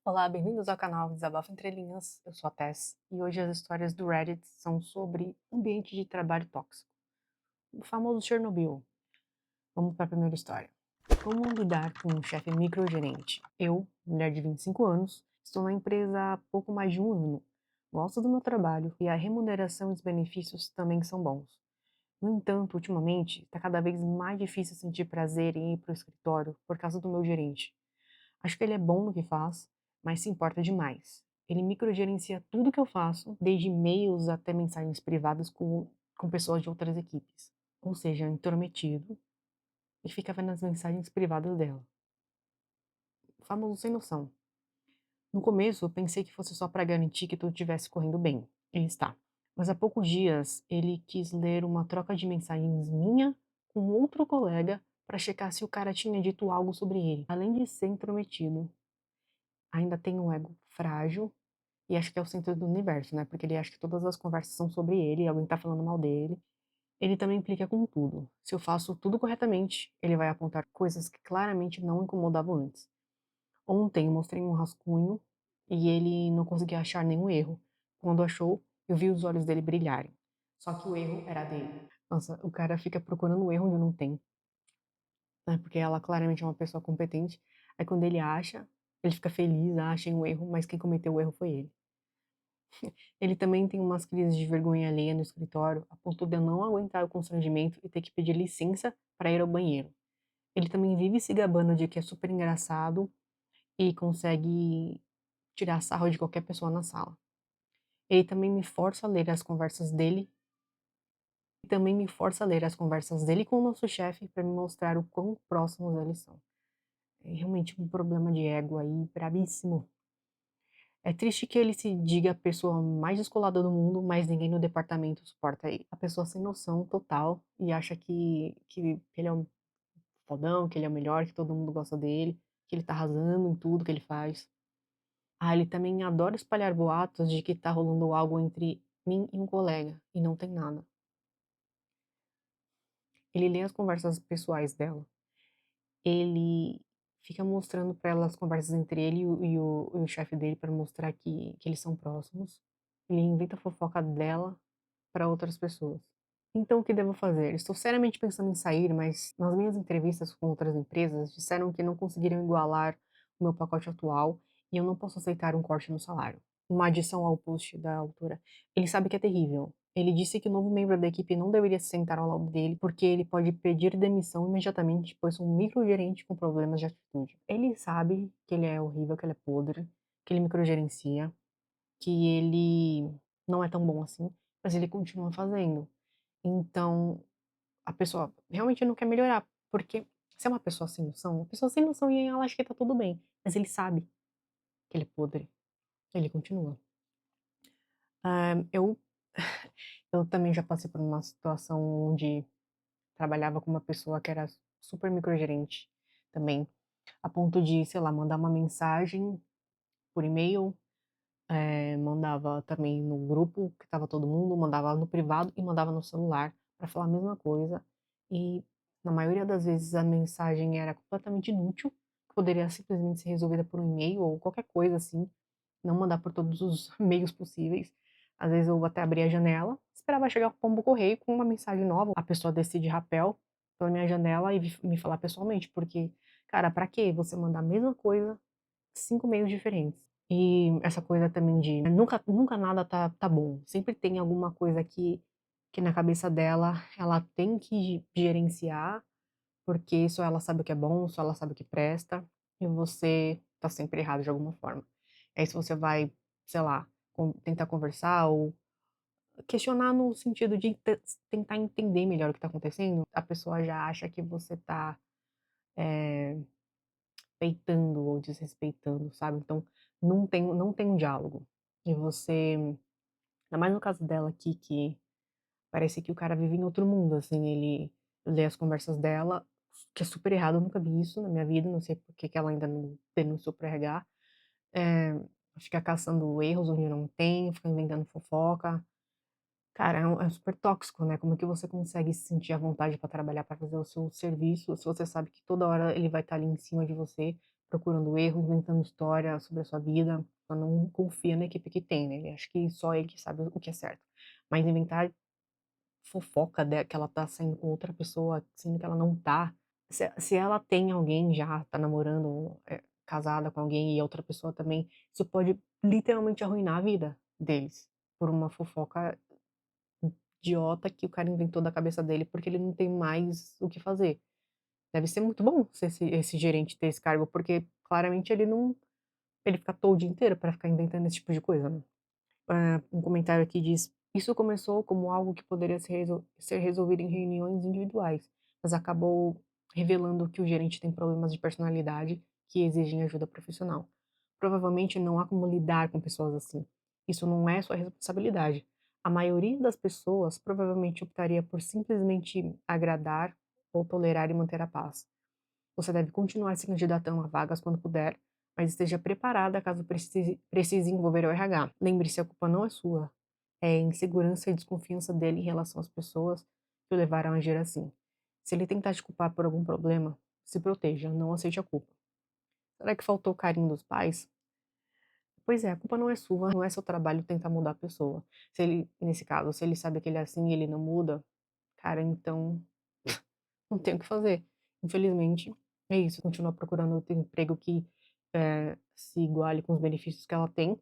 Olá, bem-vindos ao canal Desabafo Entre Linhas. Eu sou a Tess e hoje as histórias do Reddit são sobre ambiente de trabalho tóxico, o famoso Chernobyl. Vamos para a primeira história. Como lidar com um chefe microgerente? Eu, mulher de 25 anos, estou na empresa há pouco mais de um ano. Gosto do meu trabalho e a remuneração e os benefícios também são bons. No entanto, ultimamente, está cada vez mais difícil sentir prazer em ir para o escritório por causa do meu gerente. Acho que ele é bom no que faz, mas se importa demais. Ele microgerencia tudo que eu faço, desde e-mails até mensagens privadas com pessoas de outras equipes. Ou seja, intrometido e fica vendo as mensagens privadas dela. O famoso sem noção. No começo, eu pensei que fosse só para garantir que tudo estivesse correndo bem. E está. Mas há poucos dias, ele quis ler uma troca de mensagens minha com outro colega para checar se o cara tinha dito algo sobre ele. Além de ser intrometido, ainda tem um ego frágil e acho que é o centro do universo, né? Porque ele acha que todas as conversas são sobre ele, alguém tá falando mal dele. Ele também implica com tudo. Se eu faço tudo corretamente, ele vai apontar coisas que claramente não incomodavam antes. Ontem eu mostrei um rascunho e ele não conseguia achar nenhum erro. Quando achou, eu vi os olhos dele brilharem. Só que o erro era dele. Nossa, o cara fica procurando um erro onde não tem, né? Porque ela claramente é uma pessoa competente. Aí quando ele acha, ele fica feliz, acha um erro, mas quem cometeu o erro foi ele. Ele também tem umas crises de vergonha alheia no escritório, a ponto de eu não aguentar o constrangimento e ter que pedir licença para ir ao banheiro. Ele também vive se gabando de que é super engraçado e consegue tirar sarro de qualquer pessoa na sala. Ele também me força a ler as conversas dele e também me força a ler as conversas dele com o nosso chefe para me mostrar o quão próximos eles são. É realmente um problema de ego aí brabíssimo. É triste que ele se diga a pessoa mais descolada do mundo, mas ninguém no departamento suporta ele. A pessoa sem noção total e acha que ele é um fodão, que ele é o melhor, que todo mundo gosta dele, que ele tá arrasando em tudo que ele faz. Ah, ele também adora espalhar boatos de que tá rolando algo entre mim e um colega, e não tem nada. Ele lê as conversas pessoais dela. Ele fica mostrando pra ela as conversas entre ele e o chefe dele para mostrar que eles são próximos. Ele inventa a fofoca dela para outras pessoas. Então, o que devo fazer? Estou seriamente pensando em sair, mas nas minhas entrevistas com outras empresas disseram que não conseguiriam igualar o meu pacote atual e eu não posso aceitar um corte no salário. Uma adição ao post da autora. Ele sabe que é terrível. Ele disse que o novo membro da equipe não deveria se sentar ao lado dele porque ele pode pedir demissão imediatamente, pois sou um microgerente com problemas de atitude. Ele sabe que ele é horrível, que ele é podre, que ele microgerencia, que ele não é tão bom assim, mas ele continua fazendo. Então, a pessoa realmente não quer melhorar, porque se é uma pessoa sem noção, a pessoa sem noção e ela acha que tá tudo bem, mas ele sabe que ele é podre, ele continua. Eu eu também já passei por uma situação onde trabalhava com uma pessoa que era super microgerente também, a ponto de, sei lá, mandar uma mensagem por e-mail, mandava também no grupo que estava todo mundo, mandava no privado e mandava no celular para falar a mesma coisa. E na maioria das vezes a mensagem era completamente inútil, que poderia simplesmente ser resolvida por um e-mail ou qualquer coisa assim, não mandar por todos os meios possíveis. Às vezes eu até abria a janela, esperava chegar o pombo correio com uma mensagem nova, a pessoa descer de rapel pela minha janela e me falar pessoalmente, porque, cara, pra que você mandar a mesma coisa, 5 meios diferentes? E essa coisa também de nunca nada tá bom. Sempre tem alguma coisa que na cabeça dela ela tem que gerenciar, porque só ela sabe o que é bom, só ela sabe o que presta, e você tá sempre errado de alguma forma. Aí se você vai, sei lá, tentar conversar ou questionar no sentido de tentar entender melhor o que tá acontecendo, a pessoa já acha que você tá, eh, peitando ou desrespeitando, sabe. Então não tem um diálogo. E você ainda mais no caso dela aqui, que parece que o cara vive em outro mundo, assim, ele lê as conversas dela, que é super errado, eu nunca vi isso na minha vida, não sei por que que ela ainda não denunciou pra RH, eh, fica caçando erros onde não tem, fica inventando fofoca. Cara, é super tóxico, né, como que você consegue se sentir à vontade pra trabalhar, pra fazer o seu serviço, se você sabe que toda hora ele vai estar ali em cima de você, procurando erro, inventando história sobre a sua vida, só não confia na equipe que tem, né, ele acha que só ele que sabe o que é certo. Mas inventar fofoca que ela tá saindo com outra pessoa, sendo que ela não tá. Se ela tem alguém já, tá namorando, casada com alguém e a outra pessoa também, isso pode literalmente arruinar a vida deles, por uma fofoca idiota que o cara inventou da cabeça dele, porque ele não tem mais o que fazer. Deve ser muito bom ser esse gerente ter esse cargo, porque claramente ele fica todo o dia inteiro pra ficar inventando esse tipo de coisa, né. Um comentário aqui diz: "Isso começou como algo que poderia ser resolvido em reuniões individuais, mas acabou revelando que o gerente tem problemas de personalidade que exigem ajuda profissional. Provavelmente não há como lidar com pessoas assim. Isso não é sua responsabilidade. A maioria das pessoas provavelmente optaria por simplesmente agradar ou tolerar e manter a paz. Você deve continuar se candidatando a vagas quando puder, mas esteja preparada caso precise envolver o RH. Lembre-se, a culpa não é sua. É a insegurança e desconfiança dele em relação às pessoas que o levaram a agir assim. Se ele tentar te culpar por algum problema, se proteja, não aceite a culpa. Será que faltou carinho dos pais? Pois é, a culpa não é sua, não é seu trabalho tentar mudar a pessoa. Se ele, nesse caso, se ele sabe que ele é assim e ele não muda, cara, então não tem o que fazer. Infelizmente, é isso, continua procurando outro emprego que, se iguale com os benefícios que ela tem,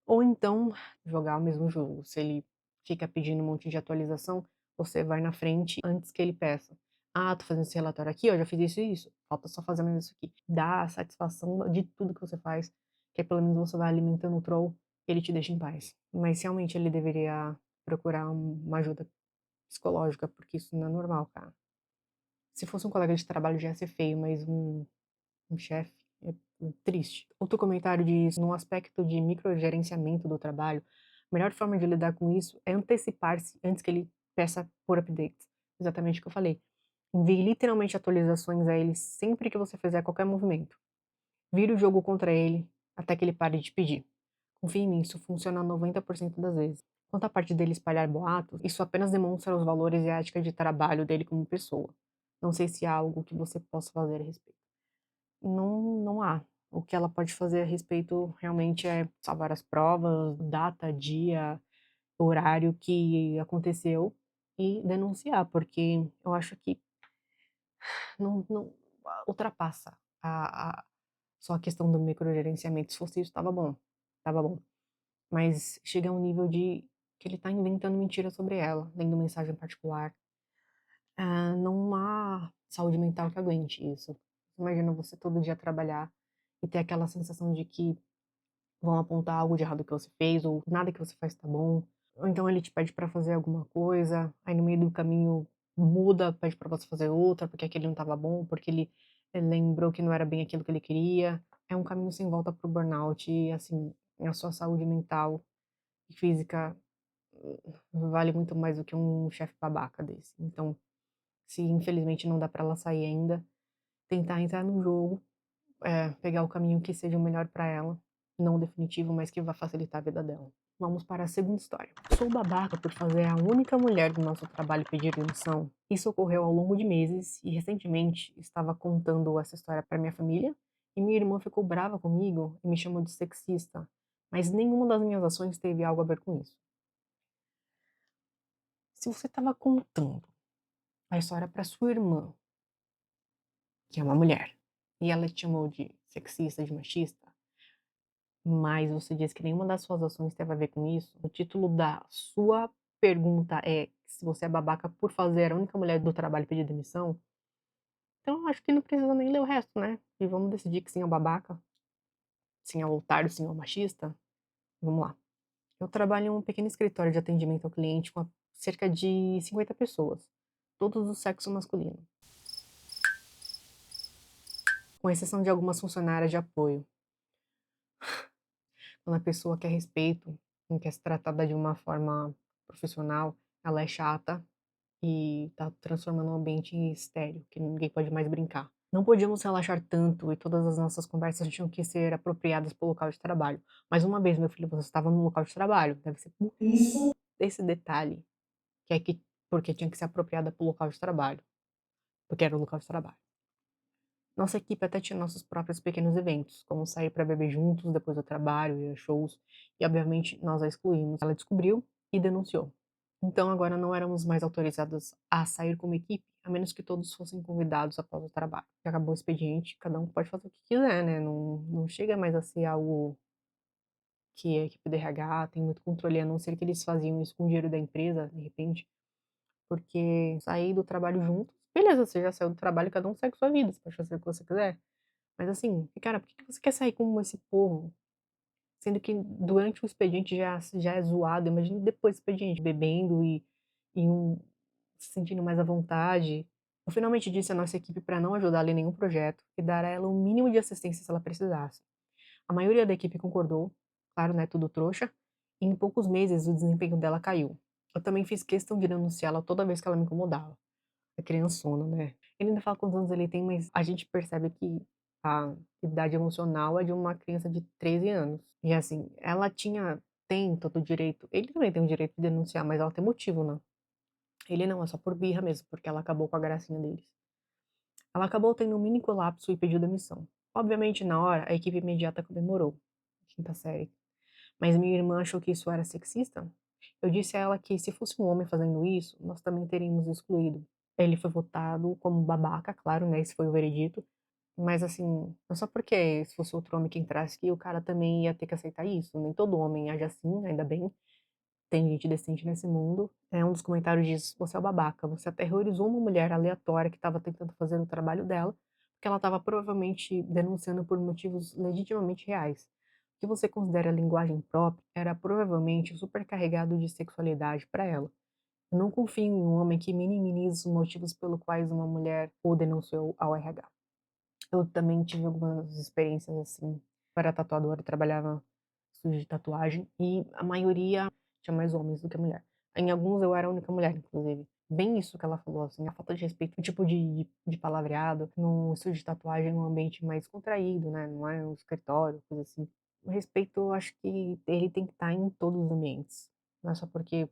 ou então jogar o mesmo jogo. Se ele fica pedindo um monte de atualização, você vai na frente antes que ele peça. "Ah, tô fazendo esse relatório aqui, ó, já fiz isso e isso, falta só fazer mais isso aqui". Dá a satisfação de tudo que você faz, que aí pelo menos você vai alimentando o troll, e ele te deixa em paz. Mas realmente ele deveria procurar uma ajuda psicológica, porque isso não é normal, cara. Se fosse um colega de trabalho já ia ser feio, mas um chefe é triste. Outro comentário diz: "No aspecto de microgerenciamento do trabalho, a melhor forma de lidar com isso é antecipar-se antes que ele peça por updates". Exatamente o que eu falei. Envie literalmente atualizações a ele sempre que você fizer qualquer movimento. Vire o jogo contra ele até que ele pare de pedir. Confie em mim, isso funciona 90% das vezes. Quanto à parte dele espalhar boatos, isso apenas demonstra os valores e a ética de trabalho dele como pessoa. Não sei se há algo que você possa fazer a respeito. Não há. O que ela pode fazer a respeito realmente é salvar as provas, data, dia, horário que aconteceu e denunciar, porque eu acho que não ultrapassa a só a questão do microgerenciamento. Se fosse isso, estava bom, estava bom. Mas chega a um nível de que ele tá inventando mentira sobre ela, lendo mensagem particular. Não há saúde mental que aguente isso. Imagina você todo dia trabalhar e ter aquela sensação de que vão apontar algo de errado que você fez, ou nada que você faz tá bom. Ou então ele te pede pra fazer alguma coisa, aí no meio do caminho muda, pede pra você fazer outra, porque aquele não estava bom, porque ele lembrou que não era bem aquilo que ele queria. É um caminho sem volta para o burnout e, assim, a sua saúde mental e física vale muito mais do que um chefe babaca desse. Então, se infelizmente não dá pra ela sair ainda, tentar entrar no jogo, pegar o caminho que seja o melhor pra ela, não o definitivo, mas que vá facilitar a vida dela. Vamos para a segunda história. Sou babaca por fazer a única mulher do nosso trabalho pedir demissão. Isso ocorreu ao longo de meses e recentemente estava contando essa história para minha família e minha irmã ficou brava comigo e me chamou de sexista, mas nenhuma das minhas ações teve algo a ver com isso. Se você estava contando a história para sua irmã, que é uma mulher, e ela te chamou de sexista, de machista, mas você diz que nenhuma das suas ações teve a ver com isso, o título da sua pergunta é se você é babaca por fazer a única mulher do trabalho pedir demissão, então eu acho que não precisa nem ler o resto, né? E vamos decidir que sim é o babaca, sim é o otário, sim é o machista. Vamos lá. Eu trabalho em um pequeno escritório de atendimento ao cliente com cerca de 50 pessoas, todos do sexo masculino, com exceção de algumas funcionárias de apoio. Quando a pessoa quer respeito, não quer ser tratada de uma forma profissional, ela é chata e tá transformando o ambiente em estéril, que ninguém pode mais brincar. Não podíamos relaxar tanto e todas as nossas conversas tinham que ser apropriadas para o local de trabalho. Mais uma vez, meu filho, você estava no local de trabalho, deve ser por isso esse detalhe, que é que porque tinha que ser apropriada para o local de trabalho, porque era o local de trabalho. Nossa equipe até tinha nossos próprios pequenos eventos, como sair para beber juntos depois do trabalho, ir a shows, e obviamente nós a excluímos. Ela descobriu e denunciou. Então agora não éramos mais autorizados a sair como equipe, a menos que todos fossem convidados após o trabalho. E acabou o expediente, cada um pode fazer o que quiser, né? Não chega mais a ser algo que a equipe do RH tem muito controle, a não ser que eles faziam isso com o dinheiro da empresa, de repente, porque sair do trabalho juntos, beleza, você já saiu do trabalho, cada um segue sua vida, você pode fazer o que você quiser. Mas assim, cara, por que que você quer sair com esse povo? Sendo que durante o expediente já é zoado, imagina depois do expediente, bebendo e um se sentindo mais à vontade. Eu finalmente disse à nossa equipe para não ajudá-la em nenhum projeto e dar a ela o mínimo de assistência se ela precisasse. A maioria da equipe concordou, claro, né, tudo trouxa, e em poucos meses o desempenho dela caiu. Eu também fiz questão de denunciá-la toda vez que ela me incomodava. A criançona, né. Ele ainda fala quantos anos ele tem, mas a gente percebe que a idade emocional é de uma criança de 13 anos. E assim, ela tem todo o direito, ele também tem o direito de denunciar, mas ela tem motivo, né. Ele não, é só por birra mesmo, porque ela acabou com a gracinha deles. Ela acabou tendo um mini colapso e pediu demissão. Obviamente, na hora, a equipe imediata comemorou. Quinta série. Mas minha irmã achou que isso era sexista. Eu disse a ela que se fosse um homem fazendo isso, nós também teríamos excluído. Ele foi votado como babaca, claro, né? Esse foi o veredito. Mas assim, não é só porque se fosse outro homem que entrasse aqui, o cara também ia ter que aceitar isso. Nem todo homem age assim, ainda bem. Tem gente decente nesse mundo. Um dos comentários diz: "Você é o babaca, você aterrorizou uma mulher aleatória que estava tentando fazer o trabalho dela, porque ela estava provavelmente denunciando por motivos legitimamente reais. O que você considera linguagem própria era provavelmente supercarregado de sexualidade para ela. Eu não confio em um homem que minimiza os motivos pelo quais uma mulher o denunciou ao RH". Eu também tive algumas experiências assim. Eu era tatuadora, trabalhava em estúdio de tatuagem e a maioria tinha mais homens do que mulher. Em alguns eu era a única mulher, inclusive. Bem isso que ela falou, assim, a falta de respeito, o tipo de palavreado. No estúdio de tatuagem é um ambiente mais contraído, né? Não é um escritório, coisa assim. O respeito, eu acho que ele tem que estar em todos os ambientes. Não é só porque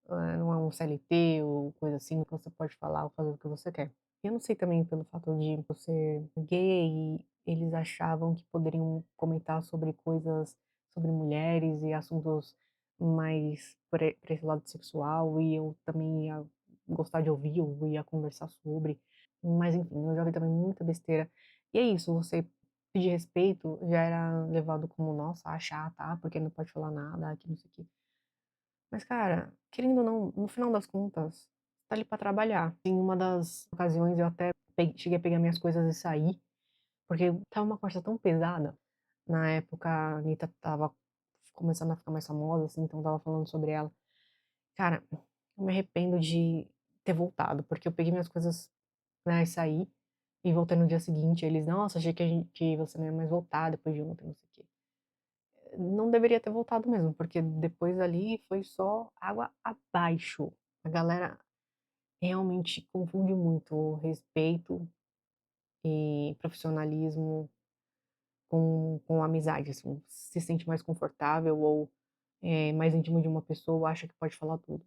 não é um CLT ou coisa assim, que você pode falar ou fazer o que você quer. Eu não sei também pelo fato de eu ser gay, eles achavam que poderiam comentar sobre coisas, sobre mulheres e assuntos mais por esse lado sexual, e eu também ia gostar de ouvir, eu ia conversar sobre. Mas enfim, eu já vi também muita besteira. E é isso, você pedir respeito já era levado como, nossa, tá, porque não pode falar nada, que não sei o quê. Mas, cara, querendo ou não, no final das contas, tá ali pra trabalhar. Em uma das ocasiões eu até cheguei a pegar minhas coisas e sair, porque estava uma conversa tão pesada. Na época, a Anitta estava começando a ficar mais famosa, assim, então tava falando sobre ela. Cara, eu me arrependo de ter voltado, porque eu peguei minhas coisas, né, e saí, e voltei no dia seguinte. Eles, nossa, achei que você não ia mais voltar depois de ontem, não sei o quê. Não deveria ter voltado mesmo, porque depois ali foi só água abaixo. A galera realmente confunde muito respeito e profissionalismo com amizade, assim. Se sente mais confortável ou mais íntimo de uma pessoa, acha que pode falar tudo.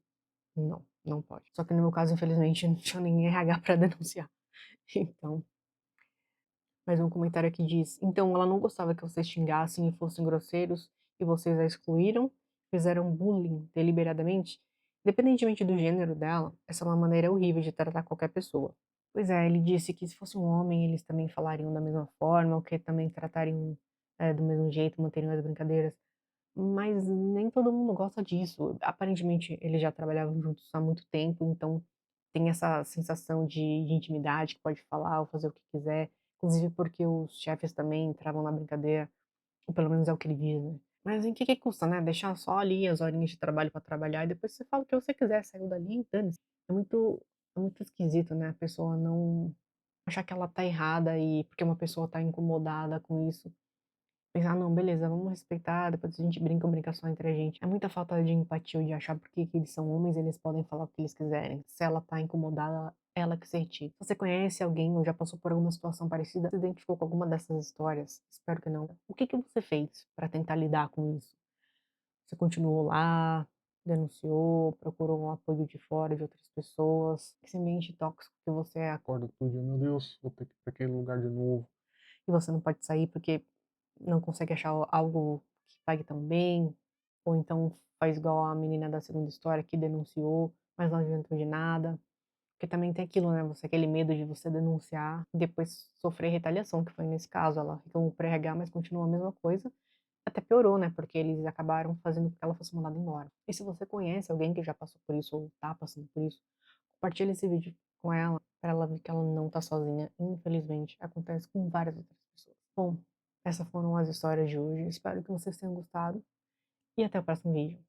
Não, não pode. Só que no meu caso, infelizmente, não tinha nem RH para denunciar. Então, mais um comentário aqui diz: "Então ela não gostava que vocês xingassem e fossem grosseiros e vocês a excluíram? Fizeram bullying deliberadamente? Independentemente do gênero dela, essa é uma maneira horrível de tratar qualquer pessoa". Pois é, ele disse que se fosse um homem eles também falariam da mesma forma, ou que também tratariam, do mesmo jeito, manteriam as brincadeiras, mas nem todo mundo gosta disso. Aparentemente eles já trabalhavam juntos há muito tempo, então tem essa sensação de intimidade, que pode falar ou fazer o que quiser, inclusive porque os chefes também entravam na brincadeira, ou pelo menos é o que ele diz, né. Mas em que custa, né, deixar só ali as horinhas de trabalho para trabalhar e depois você fala o que você quiser, saiu dali e dane-se. É muito é muito esquisito, né, a pessoa não achar que ela tá errada e porque uma pessoa tá incomodada com isso, pensar: "Não, beleza, vamos respeitar, depois a gente brinca uma brincação entre a gente". É muita falta de empatia ou de achar porque que eles são homens, eles podem falar o que eles quiserem. Se ela tá incomodada, ela que se retire. Se você conhece alguém ou já passou por alguma situação parecida, se identificou com alguma dessas histórias, espero que não. O que que você fez para tentar lidar com isso? Você continuou lá? denunciou, procurou um apoio de fora, de outras pessoas. Esse ambiente tóxico que você acorda todo dia, meu Deus, vou ter que ir para aquele lugar de novo. E você não pode sair porque não consegue achar algo que pague tão bem, ou então faz igual a menina da segunda história que denunciou, mas não adiantou de nada. Porque também tem aquilo, né, você aquele medo de você denunciar e depois sofrer retaliação, que foi nesse caso, ela reclamou para o RH, mas continuou a mesma coisa, até piorou, né, porque eles acabaram fazendo com que ela fosse mandada embora. E se você conhece alguém que já passou por isso ou tá passando por isso, compartilha esse vídeo com ela, para ela ver que ela não tá sozinha, infelizmente, acontece com várias outras pessoas. Bom, essas foram as histórias de hoje, espero que vocês tenham gostado e até o próximo vídeo.